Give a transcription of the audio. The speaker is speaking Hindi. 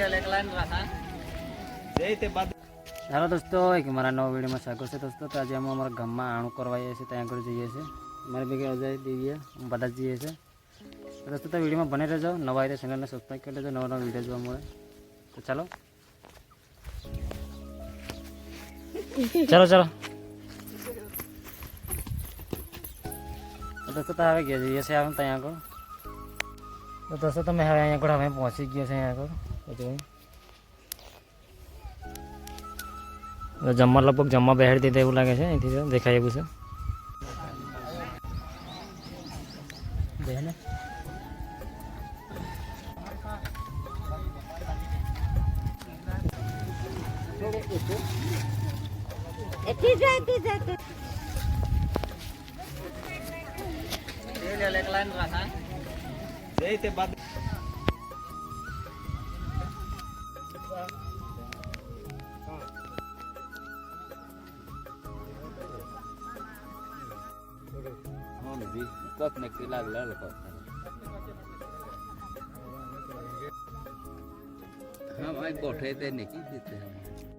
हेलो दोस्तों, एक हमारा नवा वीडियो में स्वागत है दोस्तों। तो आज हम हमारा गाम में आणु करवा ત્યાં આગળ જઈએ છીએ। મારી ભેગી અજય દીદી બધા જઈએ છે। दोस्तों तो वीडियो में बने रह जाओ, नवा आए चैनल ने सब्सक्राइब कर लेજો, नवा नवा वीडियो જોવા મળે। तो चलो चलो चलो तो दोस्तों तो હવે ગયા જઈએ છે આપણે ત્યાં આગળ। તો दोस्तों તમે હવે અહીંયા આગળ અમે પહોંચી ગયા છે અહીંયા આગળ। તો જમવા લગભગ જમવા બેહાડી દીધા એવું લાગે છે, અહીંથી દેખાય એવું છે। Kok nek लागला कok हाँ भाई गोठे ते नहीं देते हैं।